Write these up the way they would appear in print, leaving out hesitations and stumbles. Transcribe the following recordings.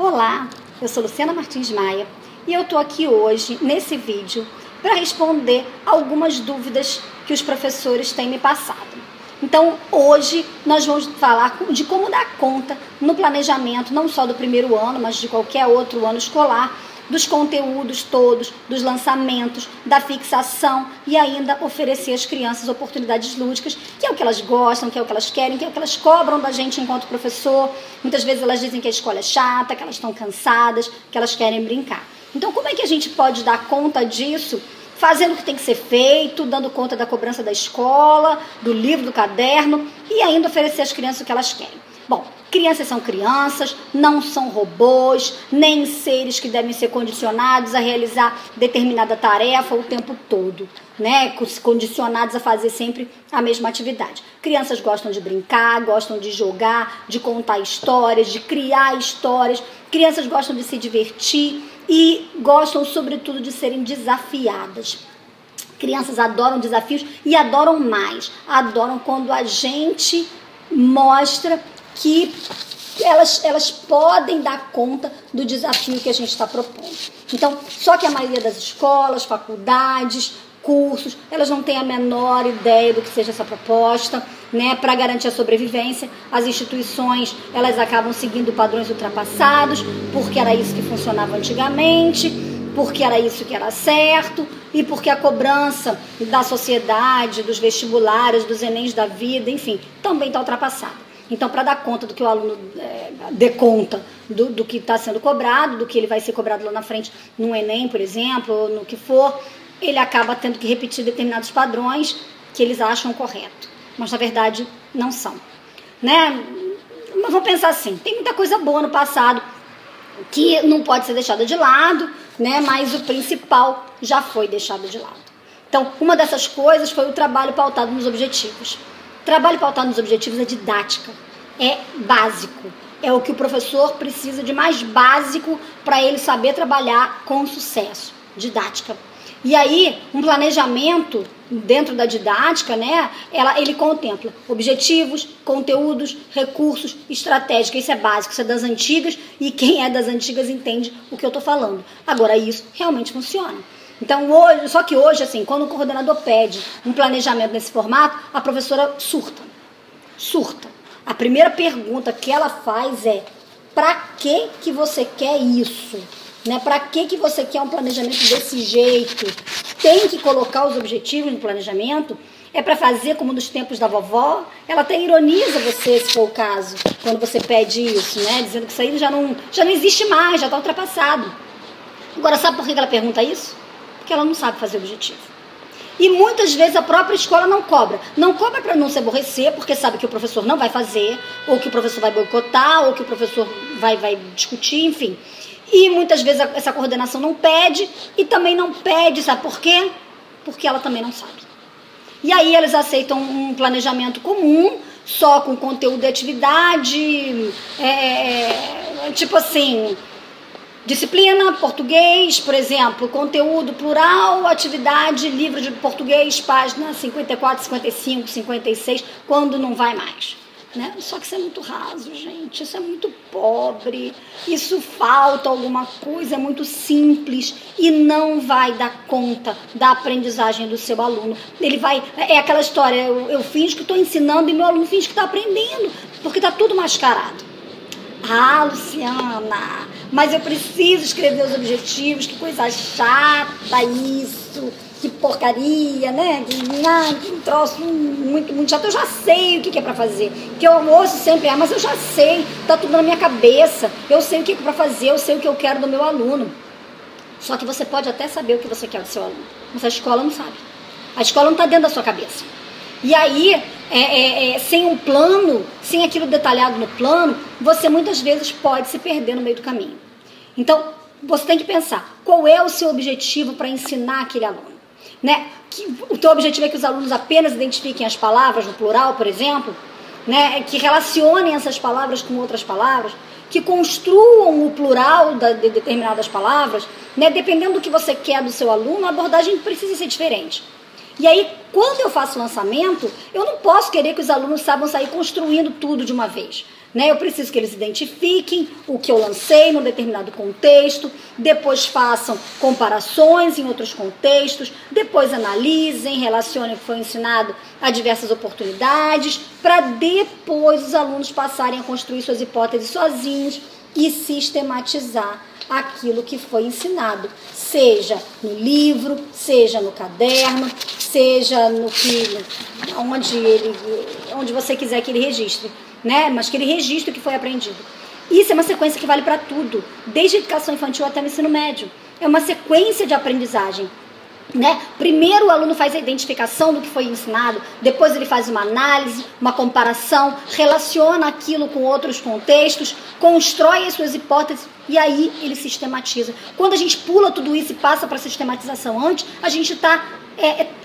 Olá, eu sou Luciana Martins Maia e eu estou aqui hoje, nesse vídeo, para responder algumas dúvidas que os professores têm me passado. Então, hoje nós vamos falar de como dar conta no planejamento, não só do primeiro ano, mas de qualquer outro ano escolar, dos conteúdos todos, dos lançamentos, da fixação e ainda oferecer às crianças oportunidades lúdicas, que é o que elas gostam, que é o que elas querem, que é o que elas cobram da gente enquanto professor. Muitas vezes elas dizem que a escola é chata, que elas estão cansadas, que elas querem brincar. Então, como é que a gente pode dar conta disso? Fazendo o que tem que ser feito, dando conta da cobrança da escola, do livro, do caderno e ainda oferecer às crianças o que elas querem. Bom, crianças são crianças, não são robôs, nem seres que devem ser condicionados a realizar determinada tarefa o tempo todo, né? Condicionados a fazer sempre a mesma atividade. Crianças gostam de brincar, gostam de jogar, de contar histórias, de criar histórias. Crianças gostam de se divertir e gostam, sobretudo, de serem desafiadas. Crianças adoram desafios e adoram mais. Adoram quando a gente mostra que elas podem dar conta do desafio que a gente está propondo. Então, só que a maioria das escolas, faculdades, cursos, elas não têm a menor ideia do que seja essa proposta, né? Para garantir a sobrevivência, as instituições, elas acabam seguindo padrões ultrapassados, porque era isso que funcionava antigamente, porque era isso que era certo, e porque a cobrança da sociedade, dos vestibulares, dos Enems da vida, enfim, também está ultrapassada. Então, para dar conta do que o aluno dê conta do que está sendo cobrado, do que ele vai ser cobrado lá na frente no Enem, por exemplo, ou no que for, ele acaba tendo que repetir determinados padrões que eles acham correto, mas na verdade não são, né? Mas vamos pensar assim, tem muita coisa boa no passado que não pode ser deixada de lado, né? Mas o principal já foi deixado de lado. Então, uma dessas coisas foi o trabalho pautado nos objetivos. Trabalho pautado nos objetivos é didática, é básico, é o que o professor precisa de mais básico para ele saber trabalhar com sucesso, didática. E aí, um planejamento dentro da didática, né, ele contempla objetivos, conteúdos, recursos, estratégia. Isso é básico, isso é das antigas e quem é das antigas entende o que eu estou falando. Agora, isso realmente funciona. Então, só que hoje, assim, quando o coordenador pede um planejamento nesse formato, a professora surta. A primeira pergunta que ela faz é: para que você quer isso? Né? Para que você quer um planejamento desse jeito? Tem que colocar os objetivos no planejamento? É para fazer como nos tempos da vovó? Ela até ironiza você, se for o caso, quando você pede isso, né? Dizendo que isso aí já não existe mais, já está ultrapassado. Agora, sabe por que ela pergunta isso? Porque ela não sabe fazer objetivo. E muitas vezes a própria escola não cobra. Não cobra para não se aborrecer, porque sabe que o professor não vai fazer, ou que o professor vai boicotar, ou que o professor vai discutir, enfim. E muitas vezes essa coordenação não pede, e também não pede, sabe por quê? Porque ela também não sabe. E aí eles aceitam um planejamento comum, só com conteúdo de atividade, tipo assim, disciplina, português, por exemplo, conteúdo plural, atividade, livro de português, página 54, 55, 56, quando não vai mais. Né? Só que isso é muito raso, gente, isso é muito pobre, isso falta alguma coisa, é muito simples e não vai dar conta da aprendizagem do seu aluno. Ele vai, é aquela história, eu finjo que estou ensinando e meu aluno finge que está aprendendo, porque está tudo mascarado. Ah, Luciana, mas eu preciso escrever os objetivos, que coisa chata isso, que porcaria, né? Que troço muito chato. Eu já sei o que é para fazer. Que eu ouço sempre, mas eu já sei, tá tudo na minha cabeça. Eu sei o que é para fazer, eu sei o que eu quero do meu aluno. Só que você pode até saber o que você quer do seu aluno, mas a escola não sabe. A escola não está dentro da sua cabeça. E aí, sem um plano, sem aquilo detalhado no plano, você muitas vezes pode se perder no meio do caminho. Então, você tem que pensar, qual é o seu objetivo para ensinar aquele aluno? Né? O teu objetivo é que os alunos apenas identifiquem as palavras no plural, por exemplo, né? Que relacionem essas palavras com outras palavras, que construam o plural de determinadas palavras, né? Dependendo do que você quer do seu aluno, a abordagem precisa ser diferente. E aí, quando eu faço lançamento, eu não posso querer que os alunos saibam sair construindo tudo de uma vez. né? Eu preciso que eles identifiquem o que eu lancei num determinado contexto, depois façam comparações em outros contextos, depois analisem, relacionem o que foi ensinado a diversas oportunidades, para depois os alunos passarem a construir suas hipóteses sozinhos e sistematizar aquilo que foi ensinado, seja no livro, seja no caderno, seja no que, onde você quiser que ele registre, né? Mas que ele registre o que foi aprendido. Isso é uma sequência que vale para tudo, desde a educação infantil até o ensino médio. É uma sequência de aprendizagem, né? Primeiro o aluno faz a identificação do que foi ensinado, depois ele faz uma análise, uma comparação, relaciona aquilo com outros contextos, constrói as suas hipóteses e aí ele sistematiza. Quando a gente pula tudo isso e passa para a sistematização antes, a gente está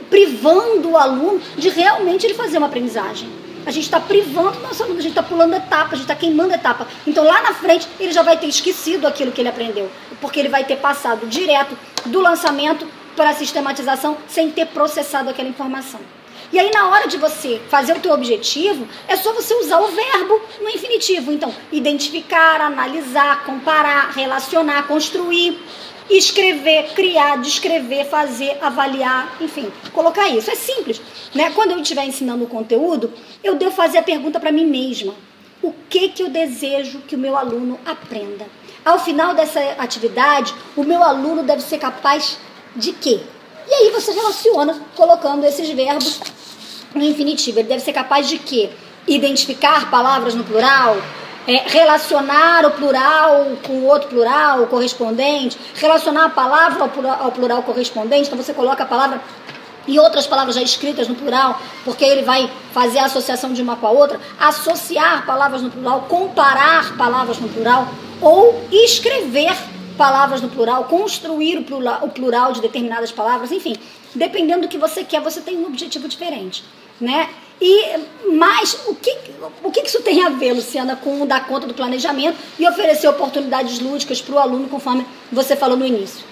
privando o aluno de realmente ele fazer uma aprendizagem. A gente está privando o nosso aluno, a gente está pulando etapa, a gente está queimando etapa. Então lá na frente ele já vai ter esquecido aquilo que ele aprendeu, porque ele vai ter passado direto do lançamento para a sistematização sem ter processado aquela informação. E aí na hora de você fazer o teu objetivo, é só você usar o verbo no infinitivo. Então, identificar, analisar, comparar, relacionar, construir, escrever, criar, descrever, fazer, avaliar, enfim, colocar isso. É simples, né? Quando eu estiver ensinando o conteúdo, eu devo fazer a pergunta para mim mesma. O que eu desejo que o meu aluno aprenda? Ao final dessa atividade, o meu aluno deve ser capaz de quê? E aí você relaciona colocando esses verbos no infinitivo. Ele deve ser capaz de quê? Identificar palavras no plural, relacionar o plural com o outro plural correspondente, relacionar a palavra ao plural correspondente. Então você coloca a palavra e outras palavras já escritas no plural, porque ele vai fazer a associação de uma com a outra, associar palavras no plural, comparar palavras no plural, ou escrever palavras no plural, construir o plural de determinadas palavras, enfim, dependendo do que você quer, você tem um objetivo diferente, né? Mas o que isso tem a ver, Luciana, com dar conta do planejamento e oferecer oportunidades lúdicas para o aluno, conforme você falou no início?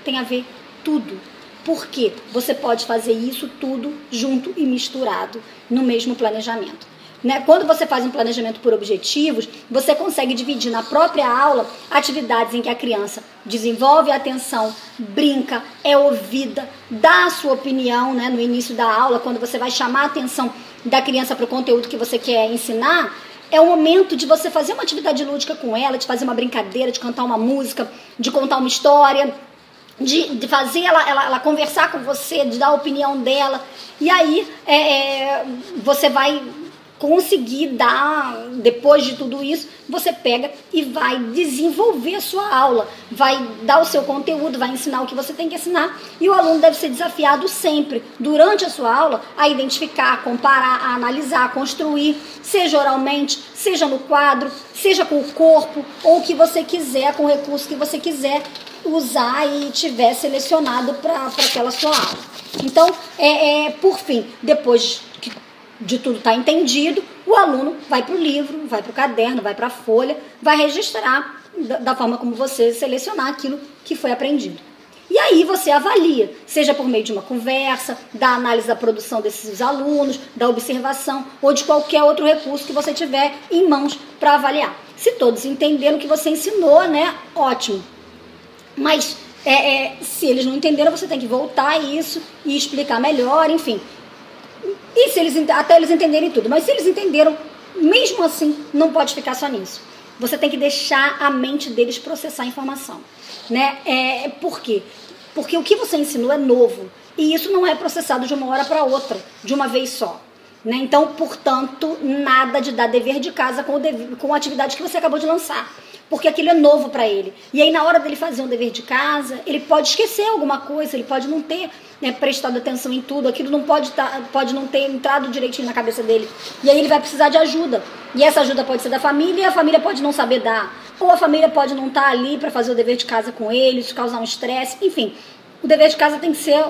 Tem a ver tudo. Porque você pode fazer isso tudo junto e misturado no mesmo planejamento. Né? Quando você faz um planejamento por objetivos, você consegue dividir na própria aula atividades em que a criança desenvolve a atenção, brinca, é ouvida, dá a sua opinião, né, no início da aula, quando você vai chamar a atenção da criança para o conteúdo que você quer ensinar. É o momento de você fazer uma atividade lúdica com ela, de fazer uma brincadeira, de cantar uma música, de contar uma história, de fazer ela conversar com você, de dar a opinião dela. E aí você vai conseguir dar, depois de tudo isso, você pega e vai desenvolver a sua aula, vai dar o seu conteúdo, vai ensinar o que você tem que ensinar, e o aluno deve ser desafiado sempre, durante a sua aula, a identificar, a comparar, a analisar, a construir, seja oralmente, seja no quadro, seja com o corpo, ou o que você quiser, com o recurso que você quiser usar e tiver selecionado para aquela sua aula. Então, por fim, depois de tudo estar entendido, o aluno vai para o livro, vai para o caderno, vai para a folha, vai registrar da forma como você selecionar aquilo que foi aprendido. E aí você avalia, seja por meio de uma conversa, da análise da produção desses alunos, da observação ou de qualquer outro recurso que você tiver em mãos para avaliar. Se todos entenderam o que você ensinou, né, ótimo. Mas se eles não entenderam, você tem que voltar a isso e explicar melhor, enfim. E até eles entenderem tudo. Mas se eles entenderam, mesmo assim, não pode ficar só nisso. Você tem que deixar a mente deles processar a informação. Né? Por quê? Porque o que você ensinou é novo. E isso não é processado de uma hora para outra, de uma vez só. Né? Então, portanto, nada de dar dever de casa com a atividade que você acabou de lançar. Porque aquilo é novo para ele. E aí, na hora dele fazer um dever de casa, ele pode esquecer alguma coisa, ele pode não ter prestado atenção em tudo, aquilo não pode não ter entrado direitinho na cabeça dele. E aí ele vai precisar de ajuda. E essa ajuda pode ser da família, e a família pode não saber dar. Ou a família pode não estar ali para fazer o dever de casa com ele, isso causar um estresse, enfim. O dever de casa tem que ser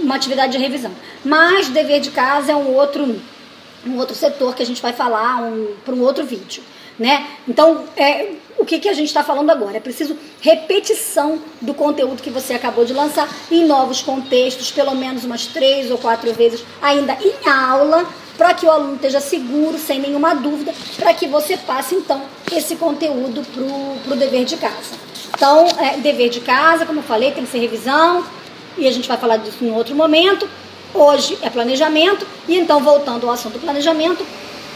uma atividade de revisão. Mas o dever de casa é um outro setor que a gente vai falar para um outro vídeo. Né? Então, o que a gente está falando agora? É preciso repetição do conteúdo que você acabou de lançar em novos contextos, pelo menos umas 3 ou 4 vezes ainda em aula, para que o aluno esteja seguro, sem nenhuma dúvida, para que você passe, então, esse conteúdo para o dever de casa. Então, dever de casa, como eu falei, tem que ser revisão, e a gente vai falar disso em outro momento. Hoje é planejamento, e então, voltando ao assunto do planejamento,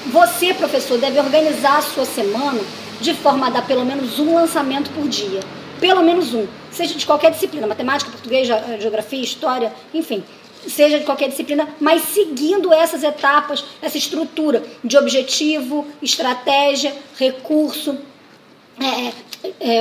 você, professor, deve organizar a sua semana de forma a dar pelo menos um lançamento por dia. Pelo menos um. Seja de qualquer disciplina, matemática, português, geografia, história, enfim. Seja de qualquer disciplina, mas seguindo essas etapas, essa estrutura de objetivo, estratégia, recurso,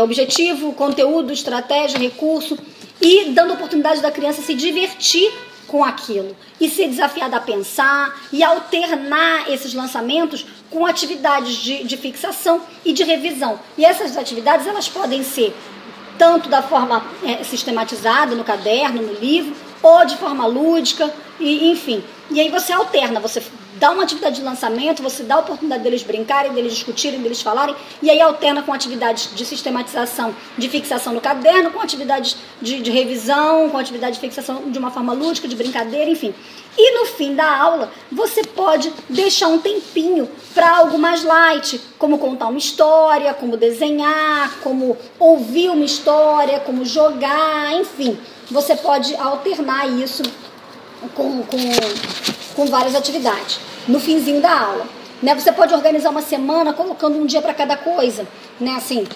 objetivo, conteúdo, estratégia, recurso, e dando oportunidade da criança se divertir com aquilo e ser desafiada a pensar e alternar esses lançamentos com atividades de fixação e de revisão. E essas atividades, elas podem ser tanto da forma sistematizada no caderno, no livro, ou de forma lúdica, e, enfim. E aí você alterna, você dá uma atividade de lançamento, você dá a oportunidade deles brincarem, deles discutirem, deles falarem, e aí alterna com atividades de sistematização, de fixação no caderno, com atividades de revisão, com atividade de fixação de uma forma lúdica, de brincadeira, enfim. E no fim da aula, você pode deixar um tempinho para algo mais light, como contar uma história, como desenhar, como ouvir uma história, como jogar, enfim. Você pode alternar isso com várias atividades no finzinho da aula, né? Você pode organizar uma semana colocando um dia para cada coisa, né? Assim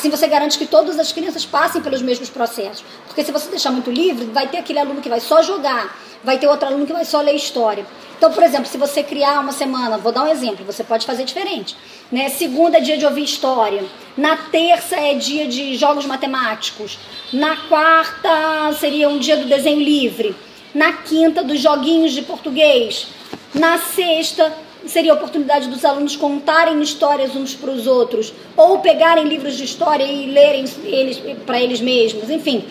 você garante que todas as crianças passem pelos mesmos processos, porque se você deixar muito livre, vai ter aquele aluno que vai só jogar, vai ter outro aluno que vai só ler história. Então, por exemplo, se você criar uma semana, vou dar um exemplo, você pode fazer diferente, né? Segunda é dia de ouvir história, na terça é dia de jogos matemáticos, na quarta seria um dia do desenho livre, na quinta dos joguinhos de português, na sexta seria a oportunidade dos alunos contarem histórias uns para os outros, ou pegarem livros de história e lerem eles para eles mesmos, enfim.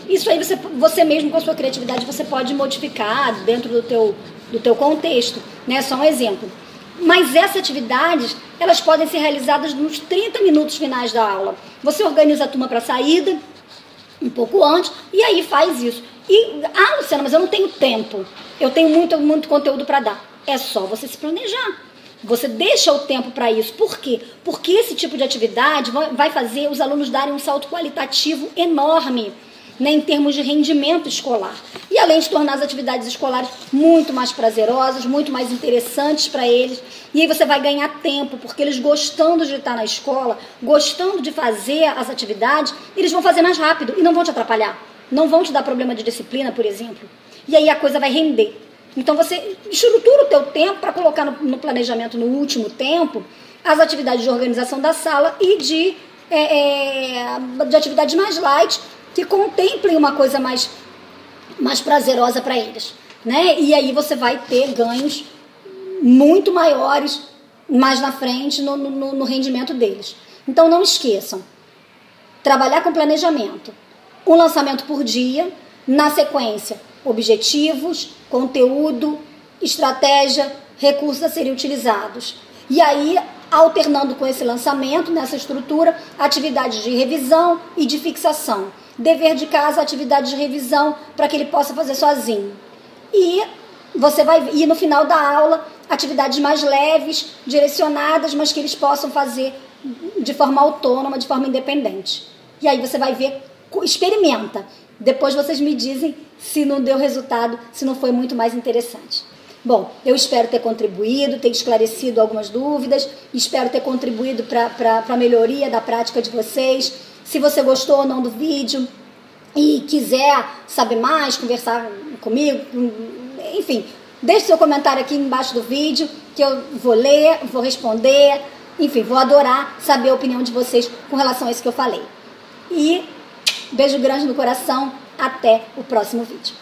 Isso aí você mesmo com a sua criatividade você pode modificar dentro do teu contexto, né? Só um exemplo. Mas essas atividades, elas podem ser realizadas nos 30 minutos finais da aula. Você organiza a turma para a saída, um pouco antes, e aí faz isso. E, Luciana, mas eu não tenho tempo. Eu tenho muito conteúdo para dar. É só você se planejar. Você deixa o tempo para isso. Por quê? Porque esse tipo de atividade vai fazer os alunos darem um salto qualitativo enorme, né, em termos de rendimento escolar. E além de tornar as atividades escolares muito mais prazerosas, muito mais interessantes para eles. E aí você vai ganhar tempo, porque eles gostando de estar na escola, gostando de fazer as atividades, eles vão fazer mais rápido e não vão te atrapalhar. Não vão te dar problema de disciplina, por exemplo. E aí a coisa vai render. Então você estrutura o teu tempo para colocar no planejamento, no último tempo, as atividades de organização da sala e de atividades mais light, que contemplem uma coisa mais prazerosa para eles, né? E aí você vai ter ganhos muito maiores mais na frente no rendimento deles. Então não esqueçam, trabalhar com planejamento, um lançamento por dia, na sequência, objetivos, conteúdo, estratégia, recursos a serem utilizados. E aí, alternando com esse lançamento, nessa estrutura, atividades de revisão e de fixação. Dever de casa, atividade de revisão, para que ele possa fazer sozinho. E no final da aula, atividades mais leves, direcionadas, mas que eles possam fazer de forma autônoma, de forma independente. E aí você vai ver, experimenta. Depois vocês me dizem se não deu resultado, se não foi muito mais interessante. Bom, eu espero ter contribuído, ter esclarecido algumas dúvidas, espero ter contribuído para a melhoria da prática de vocês. Se você gostou ou não do vídeo e quiser saber mais, conversar comigo, enfim, deixe seu comentário aqui embaixo do vídeo, que eu vou ler, vou responder, enfim, vou adorar saber a opinião de vocês com relação a isso que eu falei. E beijo grande no coração, até o próximo vídeo.